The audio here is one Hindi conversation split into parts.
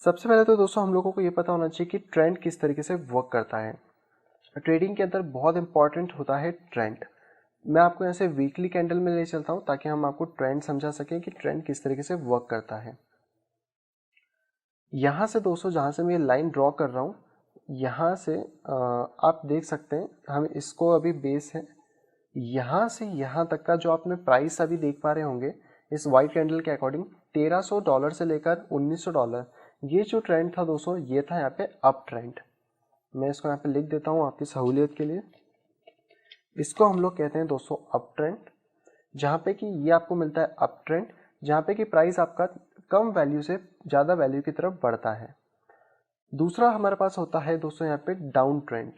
सबसे पहले तो दोस्तों हम लोगों को ये पता होना चाहिए कि ट्रेंड किस तरीके से वर्क करता है। ट्रेडिंग के अंदर बहुत इंपॉर्टेंट होता है ट्रेंड। मैं आपको यहाँ से वीकली कैंडल में ले चलता हूँ ताकि हम आपको ट्रेंड समझा सकें कि ट्रेंड किस तरीके से वर्क करता है। यहाँ से दोस्तों जहाँ से मैं ये लाइन ड्रॉ कर रहा हूँ, यहाँ से आप देख सकते हैं हम इसको अभी बेस है, यहाँ से यहाँ तक का जो आपने प्राइस अभी देख पा रहे होंगे इस वाइट कैंडल के अकॉर्डिंग $1300 से लेकर $1900, ये जो ट्रेंड था दोस्तों ये था यहाँ पे अप ट्रेंड। मैं इसको यहाँ पे लिख देता हूँ आपकी सहूलियत के लिए। इसको हम लोग कहते हैं दोस्तों अप ट्रेंड, जहाँ पे कि ये आपको मिलता है अप ट्रेंड, जहाँ पे कि प्राइस आपका कम वैल्यू से ज़्यादा वैल्यू की तरफ बढ़ता है। दूसरा हमारे पास होता है दोस्तों यहाँ पे डाउन ट्रेंड,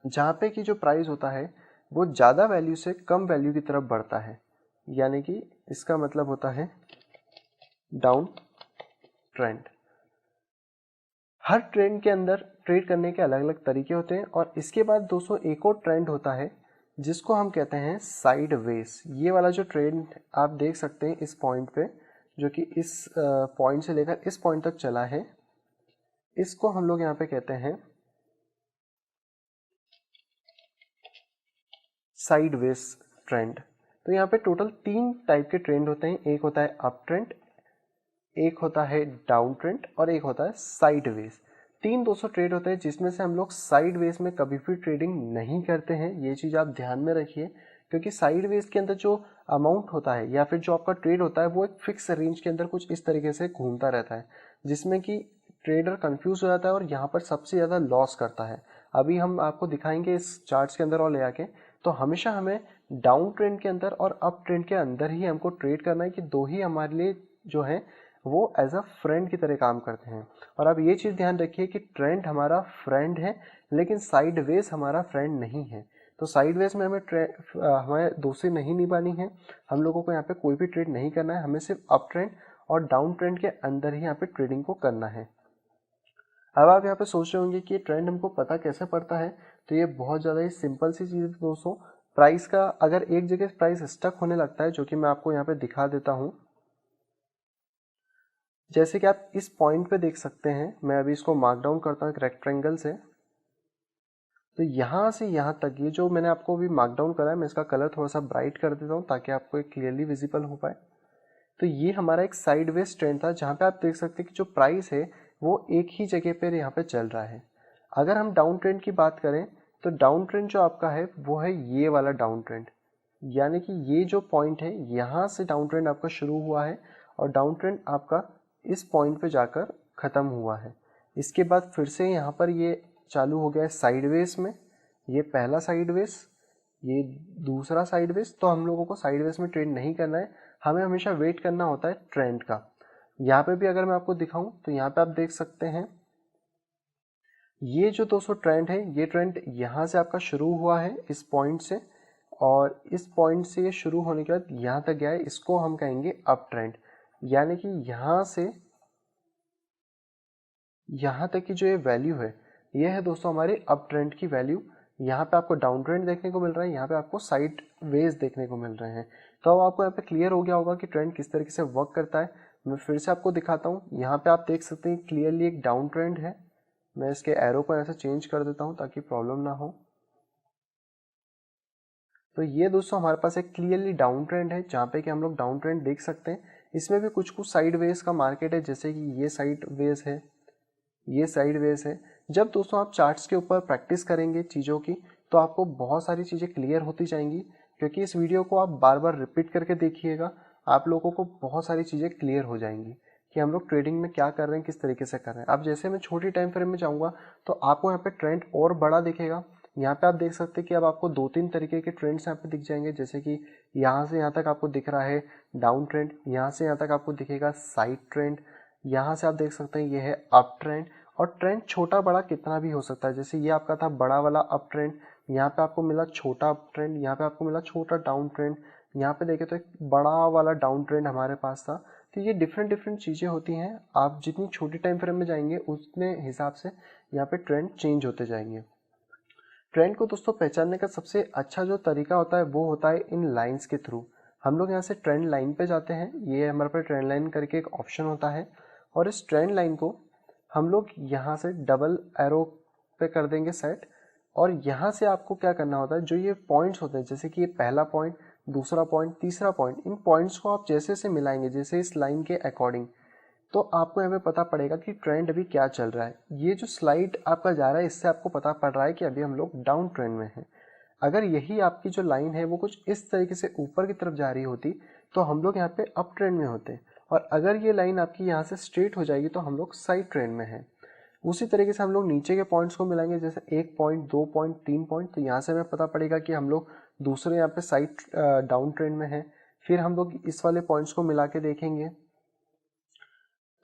जहाँ पे कि जो प्राइस होता है वो ज़्यादा वैल्यू से कम वैल्यू की तरफ बढ़ता है, यानी कि इसका मतलब होता है डाउन ट्रेंड। हर ट्रेंड के अंदर ट्रेड करने के अलग अलग तरीके होते हैं। और इसके बाद दोस्तों एक और ट्रेंड होता है जिसको हम कहते हैं साइडवेज। ये वाला जो ट्रेंड आप देख सकते हैं इस पॉइंट पे, जो कि इस पॉइंट से लेकर इस पॉइंट तक चला है, इसको हम लोग यहाँ पे कहते हैं साइडवेज ट्रेंड। तो यहाँ पे टोटल 3 टाइप के ट्रेंड होते हैं। एक होता है अप ट्रेंड, एक होता है डाउन ट्रेंड और एक होता है साइडवेज। 3 200 ट्रेड होते हैं जिसमें से हम लोग साइडवेज में कभी भी ट्रेडिंग नहीं करते हैं। ये चीज़ आप ध्यान में रखिए, क्योंकि साइडवेज के अंदर जो अमाउंट होता है या फिर जो आपका ट्रेड होता है वो एक फिक्स रेंज के अंदर कुछ इस तरीके से घूमता रहता है, जिसमें कि ट्रेडर कंफ्यूज हो जाता है और यहाँ पर सबसे ज़्यादा लॉस करता है। अभी हम आपको दिखाएंगे इस चार्ट्स के अंदर और ले आके। तो हमेशा हमें डाउन ट्रेंड के अंदर और अप ट्रेंड के अंदर ही हमको ट्रेड करना है, कि दो ही हमारे लिए जो है वो एज अ फ्रेंड की तरह काम करते हैं। और आप ये चीज़ ध्यान रखिए कि ट्रेंड हमारा फ्रेंड है लेकिन साइडवेज हमारा फ्रेंड नहीं है। तो साइडवेज में हमें दोस्ती नहीं निभानी है, हम लोगों को यहाँ पे कोई भी ट्रेड नहीं करना है, हमें सिर्फ अप ट्रेंड और डाउन ट्रेंड के अंदर ही यहाँ पे ट्रेडिंग को करना है। अब आप यहाँ पे सोच रहे होंगे कि ट्रेंड हमको पता कैसे पड़ता है। तो ये बहुत ज़्यादा ही सिंपल सी चीज़ है दोस्तों। प्राइस का अगर एक जगह प्राइस स्टक होने लगता है, जो कि मैं आपको यहाँ पे दिखा देता हूँ, जैसे कि आप इस पॉइंट पे देख सकते हैं, मैं अभी इसको मार्क डाउन करता हूँ एक रेक्टेंगल से। तो यहाँ से यहाँ तक ये जो मैंने आपको अभी मार्क डाउन करा है, मैं इसका कलर थोड़ा सा ब्राइट कर देता हूँ ताकि आपको एक क्लियरली विजिबल हो पाए। तो ये हमारा एक साइडवेज ट्रेंड था, जहाँ पे आप देख सकते हैं कि जो प्राइस है वो एक ही जगह पर यहाँ पे चल रहा है। अगर हम डाउन ट्रेंड की बात करें तो डाउन ट्रेंड जो आपका है वो है ये वाला डाउन ट्रेंड, यानी कि ये जो पॉइंट है यहाँ से डाउन ट्रेंड आपका शुरू हुआ है और डाउन ट्रेंड आपका इस पॉइंट पे जाकर ख़त्म हुआ है। इसके बाद फिर से यहाँ पर ये चालू हो गया है साइडवेज में, ये पहला साइडवेज, ये दूसरा साइडवेज। तो हम लोगों को साइडवेज में ट्रेड नहीं करना है, हमें हमेशा वेट करना होता है ट्रेंड का। यहाँ पे भी अगर मैं आपको दिखाऊं तो यहाँ पे आप देख सकते हैं ये जो 200 ट्रेंड है, ये ट्रेंड यहाँ से आपका शुरू हुआ है इस पॉइंट से, और इस पॉइंट से ये शुरू होने के बाद यहाँ तक गया है, इसको हम कहेंगे अप ट्रेंड। यानी कि यहाँ से यहाँ तक की जो ये वैल्यू है, ये है दोस्तों हमारे अप ट्रेंड की वैल्यू। यहाँ पे आपको डाउन ट्रेंड देखने को मिल रहा है, यहाँ पे आपको साइड वेज देखने को मिल रहे हैं। तो अब आपको यहाँ पे क्लियर हो गया होगा कि ट्रेंड किस तरीके से वर्क करता है। मैं फिर से आपको दिखाता हूँ, यहाँ पे आप देख सकते हैं क्लियरली एक डाउन ट्रेंड है। मैं इसके एरो को ऐसे चेंज कर देता हूँ ताकि प्रॉब्लम ना हो। तो ये दोस्तों हमारे पास एक क्लियरली डाउन ट्रेंड है, जहाँ पे कि हम लोग डाउन ट्रेंड देख सकते हैं। इसमें भी कुछ कुछ साइड वेज का मार्केट है, जैसे कि ये साइड वेज है, ये साइड वेज है। जब दोस्तों आप चार्ट्स के ऊपर प्रैक्टिस करेंगे चीज़ों की, तो आपको बहुत सारी चीज़ें क्लियर होती जाएंगी। क्योंकि इस वीडियो को आप बार बार रिपीट करके देखिएगा, आप लोगों को बहुत सारी चीज़ें क्लियर हो जाएंगी कि हम लोग ट्रेडिंग में क्या कर रहे हैं, किस तरीके से कर रहे हैं। अब जैसे मैं छोटी टाइम फ्रेम में जाऊँगा तो आपको यहाँ पे ट्रेंड और बड़ा दिखेगा। यहाँ पे आप देख सकते हैं कि अब आपको 2-3 तरीके के ट्रेंड्स यहाँ पे दिख जाएंगे, जैसे कि यहाँ से यहाँ तक आपको दिख रहा है डाउन ट्रेंड, यहाँ से यहाँ तक आपको दिखेगा साइड ट्रेंड, यहाँ से आप देख सकते हैं ये है अप ट्रेंड। और ट्रेंड छोटा बड़ा कितना भी हो सकता है, जैसे ये आपका था बड़ा वाला अप ट्रेंड, यहाँ पे आपको मिला छोटा अप ट्रेंड, यहाँ पे आपको मिला छोटा डाउन ट्रेंड, यहाँ पे देखें तो एक बड़ा वाला डाउन ट्रेंड हमारे पास था। तो ये डिफरेंट डिफरेंट चीज़ें होती हैं। आप जितनी छोटी टाइम फ्रेम में जाएंगे उतने हिसाब से यहाँ पे ट्रेंड चेंज होते जाएंगे। ट्रेंड को दोस्तों पहचानने का सबसे अच्छा जो तरीका होता है वो होता है इन लाइंस के थ्रू। हम लोग यहाँ से ट्रेंड लाइन पे जाते हैं, ये हमारे पास ट्रेंड लाइन करके एक ऑप्शन होता है, और इस ट्रेंड लाइन को हम लोग यहाँ से डबल एरो पे कर देंगे सेट। और यहाँ से आपको क्या करना होता है, जो ये पॉइंट्स होते हैं जैसे कि ये पहला पॉइंट, दूसरा पॉइंट, तीसरा पॉइंट, इन पॉइंट्स को आप जैसे से मिलाएंगे जैसे इस लाइन के अकॉर्डिंग, तो आपको यहाँ पे पता पड़ेगा कि ट्रेंड अभी क्या चल रहा है। ये जो स्लाइड आपका जा रहा है इससे आपको पता पड़ रहा है कि अभी हम लोग डाउन ट्रेंड में हैं। अगर यही आपकी जो लाइन है वो कुछ इस तरीके से ऊपर की तरफ जा रही होती तो हम लोग यहाँ पे अप ट्रेंड में होते, और अगर ये लाइन आपकी यहाँ से स्ट्रेट हो जाएगी तो हम लोग साइड ट्रेंड में हैं। उसी तरीके से हम लोग नीचे के पॉइंट्स को मिलाएंगे, जैसे 1 पॉइंट, 2 पॉइंट, 3 पॉइंट, तो यहाँ से हमें पता पड़ेगा कि हम लोग दूसरे यहाँ पे साइड डाउन ट्रेंड में हैं। फिर हम लोग इस वाले पॉइंट्स को मिला के देखेंगे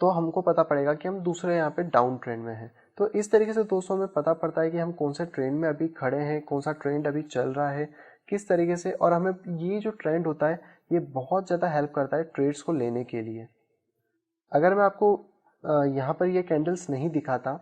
तो हमको पता पड़ेगा कि हम दूसरे यहाँ पे डाउन ट्रेंड में हैं। तो इस तरीके से दोस्तों हमें पता पड़ता है कि हम कौन से ट्रेंड में अभी खड़े हैं, कौन सा ट्रेंड अभी चल रहा है, किस तरीके से। और हमें ये जो ट्रेंड होता है ये बहुत ज़्यादा हेल्प करता है ट्रेड्स को लेने के लिए। अगर मैं आपको यहाँ पर ये कैंडल्स नहीं दिखाता,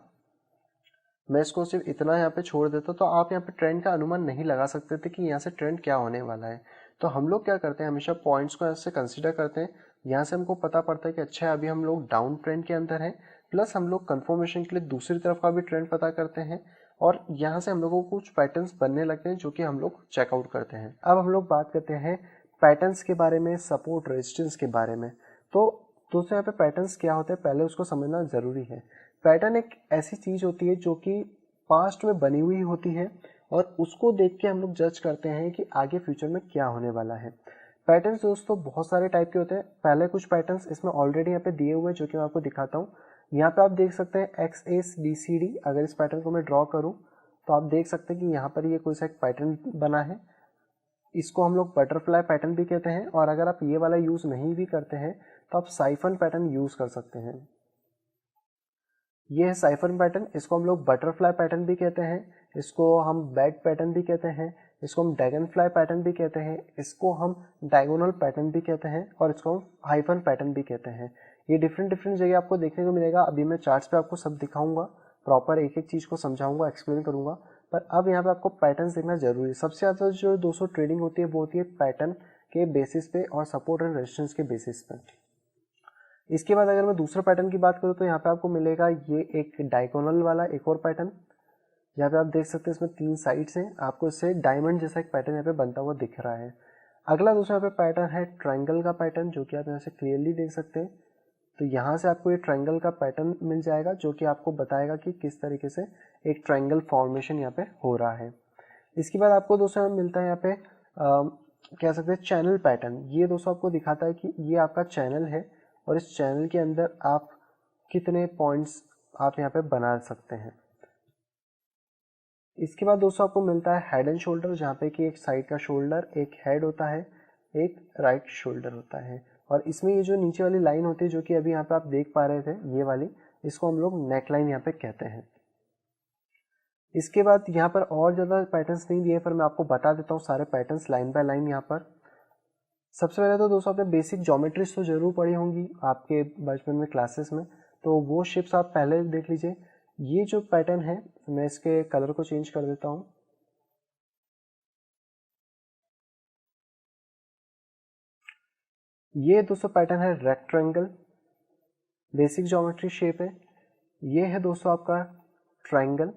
मैं इसको सिर्फ इतना यहाँ पे छोड़ देता तो आप यहाँ पे ट्रेंड का अनुमान नहीं लगा सकते थे कि यहाँ से ट्रेंड क्या होने वाला है। तो हम लोग क्या करते हैं, हमेशा पॉइंट्स को ऐसे कंसीडर करते हैं। यहाँ से हमको पता पड़ता है कि अच्छा अभी हम लोग डाउन ट्रेंड के अंदर हैं, प्लस हम लोग कंफर्मेशन के लिए दूसरी तरफ का भी ट्रेंड पता करते हैं, और यहाँ से हम लोगों को कुछ पैटर्न्स बनने लगते हैं जो कि हम लोग चेकआउट करते हैं। अब हम लोग बात करते हैं पैटर्न्स के बारे में, सपोर्ट रेजिस्टेंस के बारे में। तो दोस्तों यहाँ पे पैटर्न्स क्या होते हैं पहले उसको समझना ज़रूरी है। पैटर्न एक ऐसी चीज़ होती है जो कि पास्ट में बनी हुई होती है और उसको देख के हम लोग जज करते हैं कि आगे फ्यूचर में क्या होने वाला है। पैटर्न्स दोस्तों बहुत सारे टाइप के होते हैं। पहले कुछ पैटर्न्स इसमें ऑलरेडी यहाँ पे दिए हुए हैं जो कि मैं आपको दिखाता हूँ। यहाँ पे आप देख सकते हैं XACD। अगर इस पैटर्न को मैं ड्रॉ करूँ तो आप देख सकते हैं कि यहाँ पर ये कोई सा एक पैटर्न बना है। इसको हम लोग बटरफ्लाई पैटर्न भी कहते हैं, और अगर आप ये वाला यूज़ नहीं भी करते हैं तो आप साइफन पैटर्न यूज़ कर सकते हैं। ये है साइफन पैटर्न, इसको हम लोग बटरफ्लाई पैटर्न भी कहते हैं, इसको हम बैग पैटर्न भी कहते हैं, इसको हम ड्रैगन फ्लाई पैटर्न भी कहते हैं, इसको हम डायगोनल पैटर्न भी कहते हैं, और इसको हम हाइफन पैटर्न भी कहते हैं। ये डिफरेंट डिफरेंट जगह आपको देखने को मिलेगा। अभी मैं चार्ट्स पे आपको सब दिखाऊंगा, प्रॉपर एक एक चीज़ को समझाऊंगा, एक्सप्लेन करूंगा, पर अब यहाँ पे आपको पैटर्न देखना जरूरी है। सबसे ज़्यादा जो दोस्तों ट्रेडिंग होती है वो होती है पैटर्न के बेसिस पे और सपोर्ट एंड रेजिस्टेंस के बेसिस पे। इसके बाद अगर मैं दूसरे पैटर्न की बात करूँ तो यहाँ पे आपको मिलेगा ये एक डायगोनल वाला एक और पैटर्न। यहाँ पे आप देख सकते हैं इसमें 3 साइड्स हैं, आपको इससे डायमंड जैसा एक पैटर्न यहाँ पे बनता हुआ दिख रहा है। अगला दूसरा यहाँ पे पैटर्न है ट्रायंगल का पैटर्न, जो कि आप यहाँ से क्लियरली देख सकते हैं। तो यहाँ से आपको ये ट्रायंगल का पैटर्न मिल जाएगा जो कि आपको बताएगा कि किस तरीके से एक ट्रायंगल फॉर्मेशन यहाँ पे हो रहा है। इसके बाद आपको दोस्तों मिलता है यहाँ पे कह सकते हैं चैनल पैटर्न। ये दोस्तों आपको दिखाता है कि ये आपका चैनल है और इस चैनल के अंदर आप कितने पॉइंट्स आप यहाँ पे बना सकते हैं। इसके बाद दोस्तों आपको मिलता है हेड एंड शोल्डर, जहाँ पे कि एक साइड का शोल्डर, एक हेड होता है, एक राइट शोल्डर होता है, और इसमें ये जो नीचे वाली लाइन होती है जो कि अभी यहाँ पे आप देख पा रहे थे ये वाली, इसको हम लोग नेक लाइन यहाँ पे कहते हैं। इसके बाद यहाँ पर और ज़्यादा पैटर्न्स नहीं दिए, पर मैं आपको बता देता हूँ सारे पैटर्न्स लाइन बाय लाइन। यहाँ पर सबसे पहले तो दोस्तों आपने बेसिक ज्योमेट्रीज तो जरूर पढ़ी होंगी आपके बचपन में क्लासेस में, तो वो शेप्स आप पहले देख लीजिए। ये जो पैटर्न है मैं इसके कलर को चेंज कर देता हूँ। ये दोस्तों पैटर्न है रेक्टेंगल, बेसिक ज्योमेट्री शेप है। ये है दोस्तों आपका ट्रायंगल,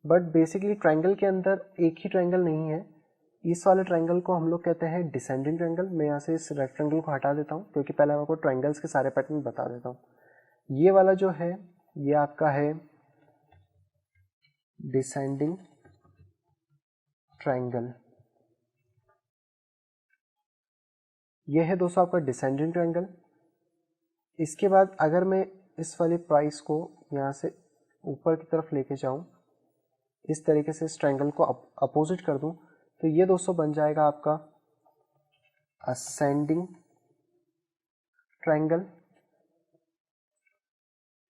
बट बेसिकली ट्रायंगल के अंदर एक ही ट्रायंगल नहीं है। इस वाले ट्रायंगल को हम लोग कहते हैं डिसेंडिंग ट्रायंगल। मैं यहाँ से इस रेक्टेंगल को हटा देता हूँ क्योंकि पहले मैं आपको ट्रायंगल्स के सारे पैटर्न बता देता हूँ। ये वाला जो है ये आपका है डिसेंडिंग ट्रायंगल। ये है दोस्तों आपका डिसेंडिंग ट्रायंगल। इसके बाद अगर मैं इस वाली प्राइस को यहाँ से ऊपर की तरफ लेके जाऊँ, इस तरीके से इस ट्रायंगल को अपोजिट कर दूँ, तो ये दोस्तों बन जाएगा आपका असेंडिंग ट्रायंगल।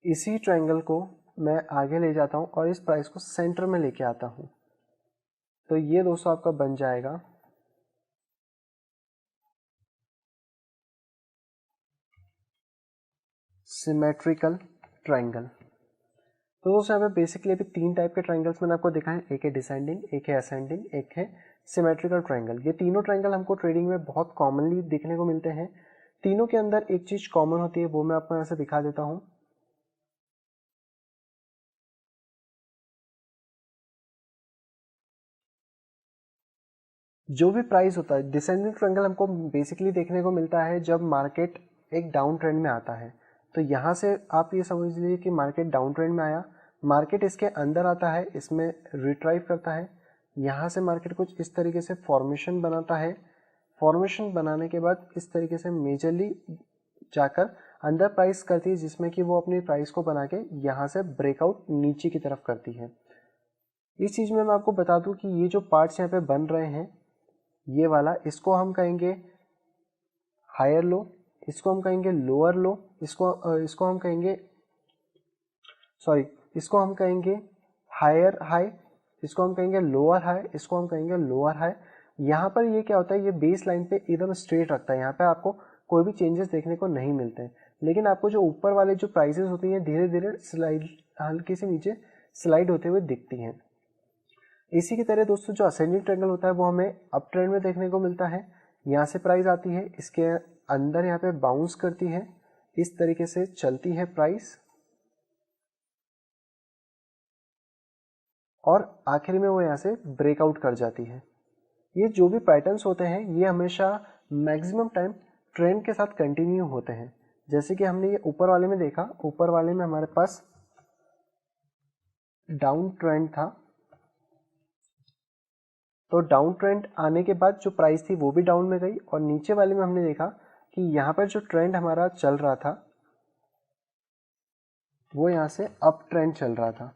इसी ट्रायंगल को मैं आगे ले जाता हूँ और इस प्राइस को सेंटर में लेके आता हूँ, तो ये दोस्तों आपका बन जाएगा सिमेट्रिकल ट्रायंगल। तो दोस्तों यहाँ पे बेसिकली अभी 3 टाइप के ट्रायंगल्स मैंने आपको दिखाए, एक है डिसेंडिंग, एक है असेंडिंग, एक है सिमेट्रिकल ट्रायंगल। ये तीनों ट्रायंगल हमको ट्रेडिंग में बहुत कॉमनली देखने को मिलते हैं। तीनों के अंदर एक चीज कॉमन होती है, वो मैं आपको यहाँ से दिखा देता हूँ। जो भी प्राइस होता है, डिसेंडिंग ट्रायंगल हमको बेसिकली देखने को मिलता है जब मार्केट एक डाउन ट्रेंड में आता है। तो यहाँ से आप ये समझ लीजिए कि मार्केट डाउन ट्रेंड में आया, मार्केट इसके अंदर आता है, इसमें रिट्राइव करता है, यहाँ से मार्केट कुछ इस तरीके से फॉर्मेशन बनाता है, फॉर्मेशन बनाने के बाद इस तरीके से मेजरली जाकर अंदर प्राइस करती है, जिसमें कि वो अपनी प्राइस को बना के यहाँ से ब्रेकआउट नीचे की तरफ करती है। इस चीज़ में मैं आपको बता दूं कि ये जो पार्ट्स यहाँ पे बन रहे हैं, ये वाला, इसको हम कहेंगे हायर लो, इसको हम कहेंगे लोअर लो, इसको हम कहेंगे इसको हम कहेंगे हायर हाई, इसको हम कहेंगे लोअर हाई, इसको हम कहेंगे लोअर हाई। यहाँ पर ये क्या होता है, ये बेस लाइन पे एकदम स्ट्रेट रखता है, यहाँ पे आपको कोई भी चेंजेस देखने को नहीं मिलते हैं। लेकिन आपको जो ऊपर वाले जो प्राइसेस होती हैं धीरे धीरे स्लाइड, हल्की से नीचे स्लाइड होते हुए दिखती हैं। इसी की तरह दोस्तों जो असेंडिंग ट्रायंगल होता है वो हमें अप ट्रेंड में देखने को मिलता है। यहाँ से प्राइस आती है, इसके अंदर यहाँ पे बाउंस करती है, इस तरीके से चलती है प्राइस, और आखिर में वो यहाँ से ब्रेकआउट कर जाती है। ये जो भी पैटर्न्स होते हैं ये हमेशा मैक्सिमम टाइम ट्रेंड के साथ कंटिन्यू होते हैं। जैसे कि हमने ये ऊपर वाले में देखा, ऊपर वाले में हमारे पास डाउन ट्रेंड था, तो डाउन ट्रेंड आने के बाद जो प्राइस थी वो भी डाउन में गई, और नीचे वाले में हमने देखा कि यहाँ पर जो ट्रेंड हमारा चल रहा था वो यहाँ से अप ट्रेंड चल रहा था,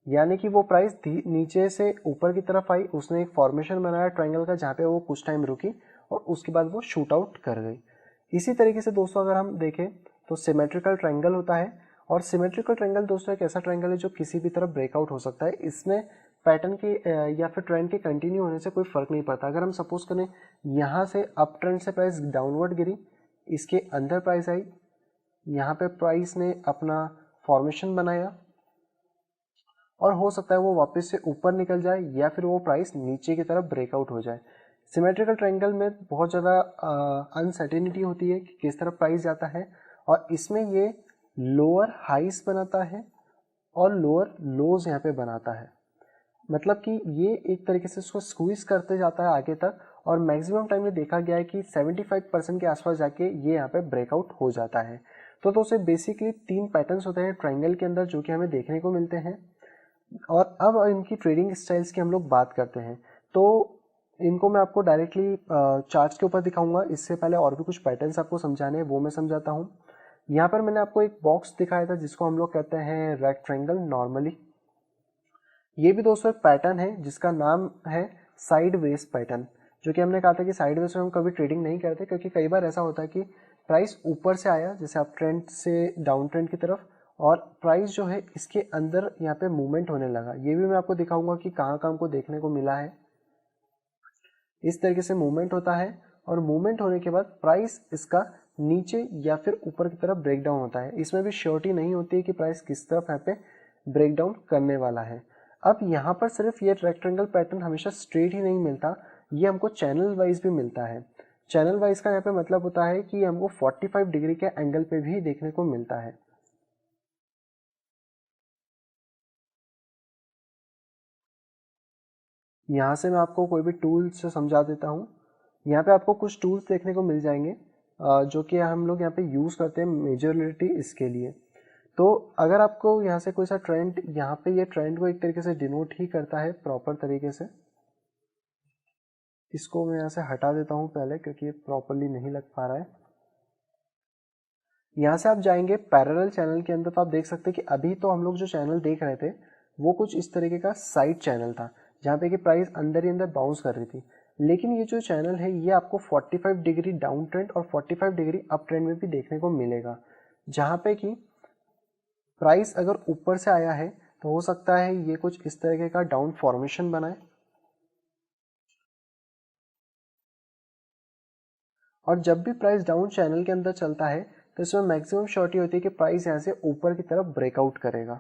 यानी कि वो प्राइस नीचे से ऊपर की तरफ आई, उसने एक फॉर्मेशन बनाया ट्रायंगल का जहाँ पे वो कुछ टाइम रुकी और उसके बाद वो शूट आउट कर गई। इसी तरीके से दोस्तों अगर हम देखें तो सिमेट्रिकल ट्रायंगल होता है, और सिमेट्रिकल ट्रायंगल दोस्तों एक ऐसा ट्रायंगल है जो किसी भी तरफ ब्रेकआउट हो सकता है। इसमें पैटर्न की या फिर ट्रेंड के कंटिन्यू होने से कोई फर्क नहीं पड़ता। अगर हम सपोज करें यहाँ से अप ट्रेंड से प्राइस डाउनवर्ड गिरी, इसके अंदर प्राइस आई, यहाँ पे प्राइस ने अपना फॉर्मेशन बनाया, और हो सकता है वो वापस से ऊपर निकल जाए या फिर वो प्राइस नीचे की तरफ ब्रेकआउट हो जाए। सिमेट्रिकल ट्रायंगल में बहुत ज़्यादा अनसर्टेनिटी होती है कि किस तरफ प्राइस जाता है, और इसमें ये लोअर हाइस बनाता है और लोअर लोज यहाँ पे बनाता है। मतलब कि ये एक तरीके से इसको स्क्वीज करते जाता है आगे तक, और मैक्सिमम टाइम में देखा गया है कि 75% के आसपास जाके ये यहाँ पे ब्रेकआउट हो जाता है। तो दोस्तों बेसिकली 3 पैटर्न्स होते हैं ट्रायंगल के अंदर जो कि हमें देखने को मिलते हैं। और अब इनकी ट्रेडिंग स्टाइल्स की हम लोग बात करते हैं, तो इनको मैं आपको डायरेक्टली चार्ट्स के ऊपर दिखाऊंगा। इससे पहले और भी कुछ पैटर्न्स आपको समझाने हैं, वो मैं समझाता हूँ। यहाँ पर मैंने आपको एक बॉक्स दिखाया था जिसको हम लोग कहते हैं रेक्टेंगल नॉर्मली। ये भी दोस्तों एक पैटर्न है जिसका नाम है साइडवेज पैटर्न, जो कि हमने कहा था कि साइडवेज में हम कभी ट्रेडिंग नहीं करते, क्योंकि कई बार ऐसा होता है कि प्राइस ऊपर से आया जैसे अप ट्रेंड से डाउन ट्रेंड की तरफ, और प्राइस जो है इसके अंदर यहाँ पे मूवमेंट होने लगा। ये भी मैं आपको दिखाऊंगा कि कहाँ कहाँ हमको देखने को मिला है। इस तरीके से मूवमेंट होता है, और मूवमेंट होने के बाद प्राइस इसका नीचे या फिर ऊपर की तरफ ब्रेक डाउन होता है। इसमें भी श्योरिटी नहीं होती है कि प्राइस किस तरफ यहाँ पे ब्रेक डाउन करने वाला है। अब यहाँ पर सिर्फ ये रेक्टेंगल पैटर्न हमेशा स्ट्रेट ही नहीं मिलता, ये हमको चैनल वाइज भी मिलता है। चैनल वाइज का यहाँ पे मतलब होता है कि हमको 45 डिग्री के एंगल पे भी देखने को मिलता है। यहाँ से मैं आपको कोई भी टूल्स से समझा देता हूँ। यहाँ पे आपको कुछ टूल्स देखने को मिल जाएंगे जो कि हम लोग यहाँ पे यूज़ करते हैं मेजरलिटी इसके लिए। तो अगर आपको यहाँ से कोई सा ट्रेंड, यहाँ पे ये ट्रेंड को एक तरीके से डिनोट ही करता है प्रॉपर तरीके से। इसको मैं यहाँ से हटा देता हूँ पहले, क्योंकि ये प्रॉपरली नहीं लग पा रहा है। यहाँ से आप जाएंगे पैरेलल चैनल के अंदर, तो आप देख सकते हैं कि अभी तो हम लोग जो चैनल देख रहे थे वो कुछ इस तरीके का साइड चैनल था, जहाँ पे कि प्राइस अंदर ही अंदर बाउंस कर रही थी। लेकिन ये जो चैनल है ये आपको 45 डिग्री डाउन ट्रेंड और 45 डिग्री अप ट्रेंड में भी देखने को मिलेगा, जहाँ पे कि प्राइस अगर ऊपर से आया है तो हो सकता है ये कुछ इस तरीके का डाउन फॉर्मेशन बनाए, और जब भी प्राइस डाउन चैनल के अंदर चलता है तो इसमें मैक्सिमम श्योरिटी होती है कि प्राइस यहाँ से ऊपर की तरफ ब्रेकआउट करेगा।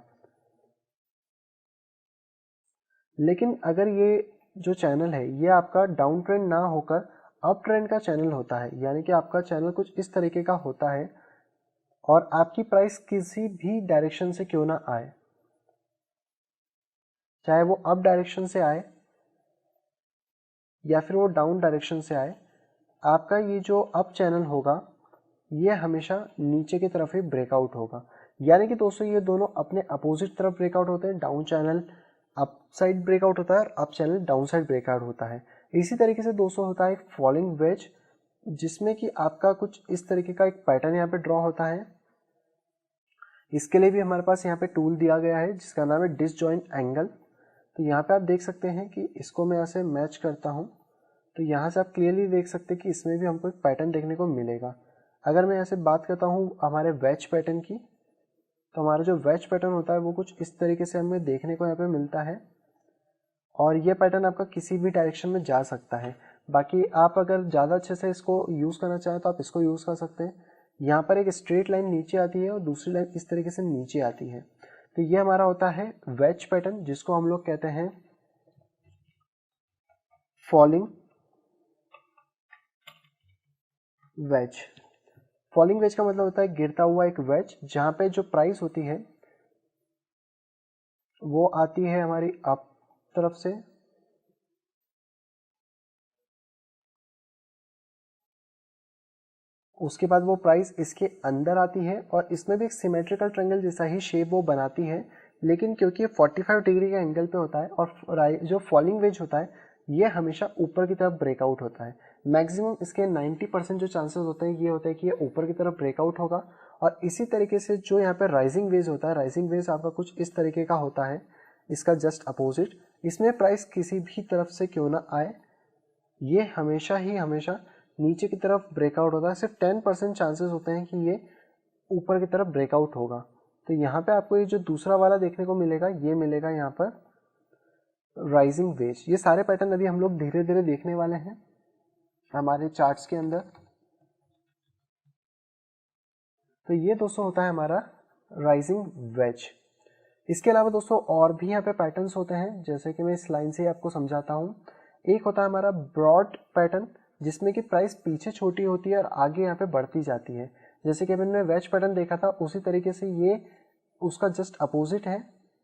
लेकिन अगर ये जो चैनल है ये आपका डाउन ट्रेंड ना होकर अप ट्रेंड का चैनल होता है, यानी कि आपका चैनल कुछ इस तरीके का होता है और आपकी प्राइस किसी भी डायरेक्शन से क्यों ना आए, चाहे वो अप डायरेक्शन से आए या फिर वो डाउन डायरेक्शन से आए, आपका ये जो अप चैनल होगा ये हमेशा नीचे की तरफ ही ब्रेकआउट होगा। यानी कि दोस्तों ये दोनों अपने अपोजिट तरफ ब्रेकआउट होते हैं। Down channel up side breakout होता है और up channel down side breakout होता है। इसी तरीके से दोस्तों होता है एक फॉलिंग वेज, जिसमें कि आपका कुछ इस तरीके का एक पैटर्न यहाँ पे ड्रॉ होता है। इसके लिए भी हमारे पास यहाँ पे टूल दिया गया है जिसका नाम है डिसजॉइंट एंगल। तो यहाँ पे आप देख सकते हैं कि इसको मैं ऐसे मैच करता हूँ तो यहाँ से आप क्लियरली देख सकते हैं कि इसमें भी हमको एक पैटर्न देखने को मिलेगा। अगर मैं ऐसे बात करता हूँ हमारे वेज पैटर्न की, तो हमारा जो वेज पैटर्न होता है वो कुछ इस तरीके से हमें देखने को यहाँ पे मिलता है और ये पैटर्न आपका किसी भी डायरेक्शन में जा सकता है। बाकी आप अगर ज़्यादा अच्छे से इसको यूज़ करना चाहें तो आप इसको यूज़ कर सकते हैं। यहाँ पर एक स्ट्रेट लाइन नीचे आती है और दूसरी लाइन इस तरीके से नीचे आती है। तो ये हमारा होता है वेज पैटर्न, जिसको हम लोग कहते हैं फॉलिंग वेज। फॉलिंग वेज का मतलब होता है गिरता हुआ एक वेज, जहाँ पे जो प्राइस होती है वो आती है हमारी अप तरफ से उसके बाद वो प्राइस इसके अंदर आती है और इसमें भी एक सिमेट्रिकल ट्रायंगल जैसा ही शेप वो बनाती है, लेकिन क्योंकि ये 45 डिग्री का एंगल पे होता है और जो फॉलिंग वेज होता है ये हमेशा ऊपर की तरफ ब्रेकआउट होता है। मैक्सिमम इसके 90% जो चांसेस होते हैं ये होता है कि ये ऊपर की तरफ ब्रेकआउट होगा। और इसी तरीके से जो यहाँ पे राइजिंग वेज होता है, राइजिंग वेज आपका कुछ इस तरीके का होता है, इसका जस्ट अपोजिट। इसमें प्राइस किसी भी तरफ से क्यों ना आए, ये हमेशा ही हमेशा नीचे की तरफ ब्रेकआउट होता है। सिर्फ 10% चांसेस होते हैं कि ये ऊपर की तरफ ब्रेकआउट होगा। तो यहाँ पे आपको ये जो दूसरा वाला देखने को मिलेगा ये मिलेगा यहाँ पर राइजिंग वेज। ये सारे पैटर्न अभी हम लोग धीरे धीरे देखने वाले हैं हमारे चार्ट्स के अंदर। तो ये दोस्तों होता है हमारा राइजिंग वेज। इसके अलावा दोस्तों और भी यहाँ पे पैटर्न्स होते हैं, जैसे कि मैं इस लाइन से आपको समझाता हूँ। एक होता है हमारा ब्रॉड पैटर्न, जिसमें कि प्राइस पीछे छोटी होती है और आगे यहाँ पे बढ़ती जाती है। जैसे कि मैंने वेज पैटर्न देखा था उसी तरीके से ये उसका जस्ट अपोजिट है।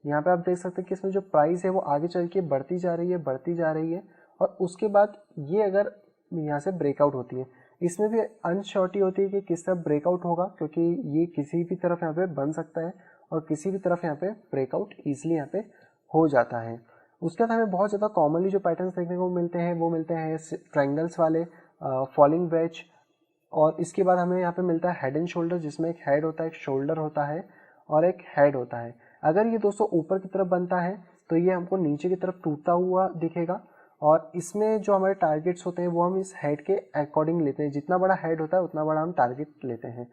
यहाँ पे आप देख सकते हैं कि इसमें जो प्राइस है वो आगे चल के बढ़ती जा रही है, बढ़ती जा रही है और उसके बाद ये अगर यहाँ से ब्रेकआउट होती है, इसमें भी अनश्योरिटी होती है कि किस तरफ ब्रेकआउट होगा, क्योंकि ये किसी भी तरफ यहाँ पे बन सकता है और किसी भी तरफ यहाँ पे ब्रेकआउट ईजिली यहाँ पे हो जाता है। उसके बाद हमें बहुत ज़्यादा कॉमनली जो पैटर्न्स देखने को मिलते हैं वो मिलते हैं ट्रायंगल्स वाले, फॉलिंग वेज। और इसके बाद हमें यहाँ पे मिलता है हेड एंड शोल्डर, जिसमें एक हेड होता है, एक शोल्डर होता है और एक हेड होता है। अगर ये दोस्तों ऊपर की तरफ बनता है तो ये हमको नीचे की तरफ टूटता हुआ दिखेगा और इसमें जो हमारे टारगेट्स होते हैं वो हम इस हेड के अकॉर्डिंग लेते हैं। जितना बड़ा हेड होता है उतना बड़ा हम टारगेट लेते हैं।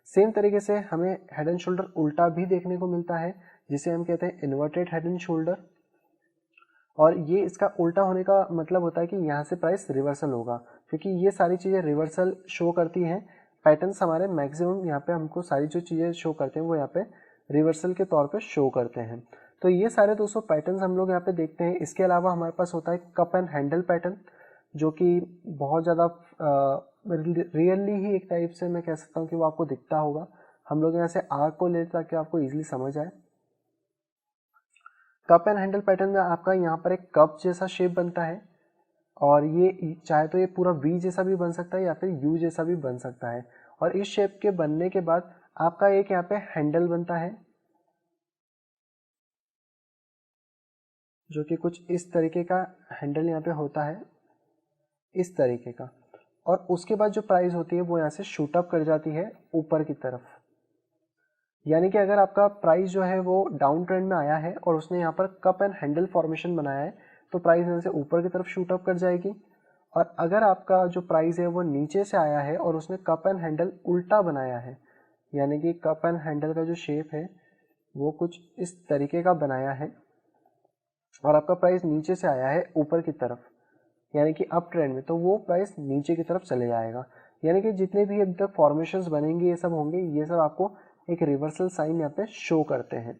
सेम तरीके से हमें हेड एंड शोल्डर उल्टा भी देखने को मिलता है, जिसे हम कहते हैं इन्वर्टेड हेड एंड शोल्डर। और ये इसका उल्टा होने का मतलब होता है कि यहाँ से प्राइस रिवर्सल होगा, क्योंकि ये सारी चीज़ें रिवर्सल शो करती हैं। पैटर्न्स हमारे मैक्सिमम यहाँ पे हमको सारी जो चीज़ें शो करते हैं वो यहाँ पे रिवर्सल के तौर पे शो करते हैं। तो ये सारे दोस्तों पैटर्न्स हम लोग यहाँ पे देखते हैं। इसके अलावा हमारे पास होता है कप एंड हैंडल पैटर्न, जो कि बहुत ज़्यादा रियली ही एक टाइप से मैं कह सकता हूँ कि वो आपको दिखता होगा। हम लोग यहाँ से आर्क को लेते ताकि आपको ईजिली समझ आए। कप एंड हैंडल पैटर्न में आपका यहाँ पर एक कप जैसा शेप बनता है और ये चाहे तो ये पूरा वी जैसा भी बन सकता है या फिर यू जैसा भी बन सकता है। और इस शेप के बनने के बाद आपका एक यहाँ पे हैंडल बनता है, जो कि कुछ इस तरीके का हैंडल यहाँ पे होता है, इस तरीके का। और उसके बाद जो प्राइस होती है वो यहाँ से शूट अप कर जाती है ऊपर की तरफ। यानी कि अगर आपका प्राइस जो है वो डाउन ट्रेंड में आया है और उसने यहाँ पर कप एंड हैंडल फॉर्मेशन बनाया है तो प्राइस यहाँ से ऊपर की तरफ शूट अप कर जाएगी। और अगर आपका जो प्राइस है वो नीचे से आया है और उसने कप एंड हैंडल उल्टा बनाया है, यानी कि कप एंड हैंडल का जो शेप है वो कुछ इस तरीके का बनाया है और आपका प्राइस नीचे से आया है ऊपर की तरफ, यानी कि अप ट्रेंड में, तो वो प्राइस नीचे की तरफ चले जाएगा। यानी कि जितने भी अभी तक फॉर्मेशंस बनेंगे ये सब होंगे, ये सब आपको एक रिवर्सल साइन यहाँ पे शो करते हैं।